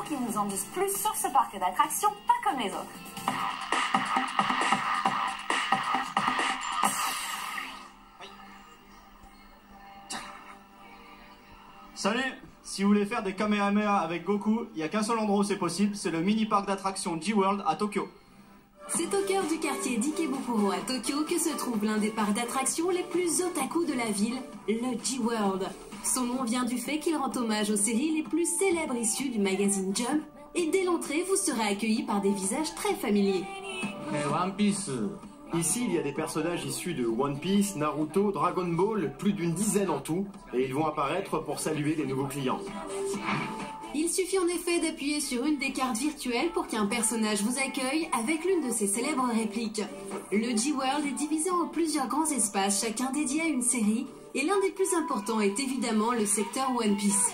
qui nous en disent plus sur ce parc d'attractions pas comme les autres. Salut! Si vous voulez faire des Kamehameha avec Goku, il n'y a qu'un seul endroit où c'est possible, c'est le mini-parc d'attractions G-World à Tokyo. C'est au cœur du quartier d'Ikebukuro à Tokyo que se trouve l'un des parcs d'attractions les plus otaku de la ville, le G-World. Son nom vient du fait qu'il rend hommage aux séries les plus célèbres issues du magazine Jump, et dès l'entrée, vous serez accueillis par des visages très familiers. One Piece. Ici, il y a des personnages issus de One Piece, Naruto, Dragon Ball, plus d'une dizaine en tout, et ils vont apparaître pour saluer les nouveaux clients. Il suffit en effet d'appuyer sur une des cartes virtuelles pour qu'un personnage vous accueille avec l'une de ses célèbres répliques. Le G-World est divisé en plusieurs grands espaces, chacun dédié à une série, et l'un des plus importants est évidemment le secteur One Piece.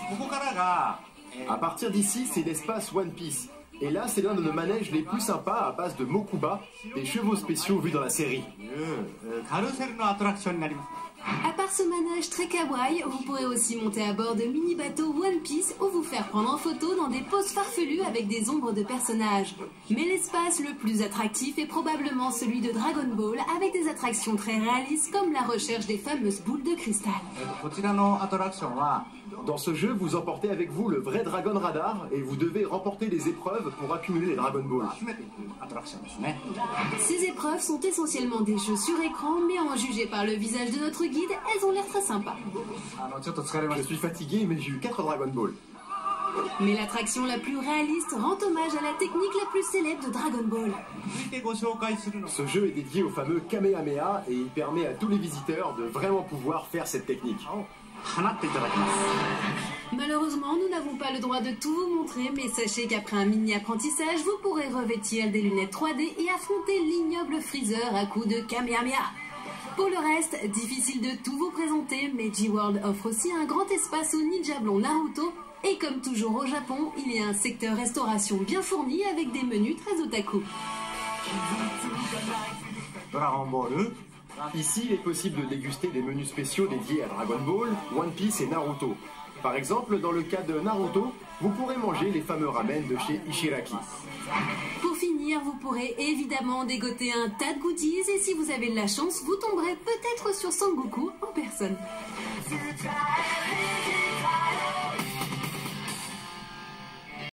À partir d'ici, c'est l'espace One Piece. Et là, c'est l'un de nos manèges les plus sympas à base de Mokuba, des chevaux spéciaux vus dans la série. À part ce manège très kawaii, vous pourrez aussi monter à bord de mini-bateaux One Piece ou vous faire prendre en photo dans des poses farfelues avec des ombres de personnages. Mais l'espace le plus attractif est probablement celui de Dragon Ball avec des attractions très réalistes comme la recherche des fameuses boules de cristal. Dans ce jeu, vous emportez avec vous le vrai Dragon Radar et vous devez remporter des épreuves pour accumuler les Dragon Ball. Ces épreuves sont essentiellement des jeux sur écran, mais à en juger par le visage de notre guide, elles ont l'air très sympas. Je suis fatigué, mais j'ai eu 4 Dragon Ball. Mais l'attraction la plus réaliste rend hommage à la technique la plus célèbre de Dragon Ball. Ce jeu est dédié au fameux Kamehameha et il permet à tous les visiteurs de vraiment pouvoir faire cette technique. Malheureusement, nous n'avons pas le droit de tout vous montrer, mais sachez qu'après un mini-apprentissage, vous pourrez revêtir des lunettes 3D et affronter l'ignoble Freezer à coups de Kamehameha. Pour le reste, difficile de tout vous présenter, mais G-World offre aussi un grand espace au ninja blond Naruto, et comme toujours au Japon, il y a un secteur restauration bien fourni avec des menus très otaku. Ici, il est possible de déguster des menus spéciaux dédiés à Dragon Ball, One Piece et Naruto. Par exemple, dans le cas de Naruto, vous pourrez manger les fameux ramen de chez Ishiraki. Pour finir, vous pourrez évidemment dégoter un tas de goodies et si vous avez de la chance, vous tomberez peut-être sur Sangoku en personne.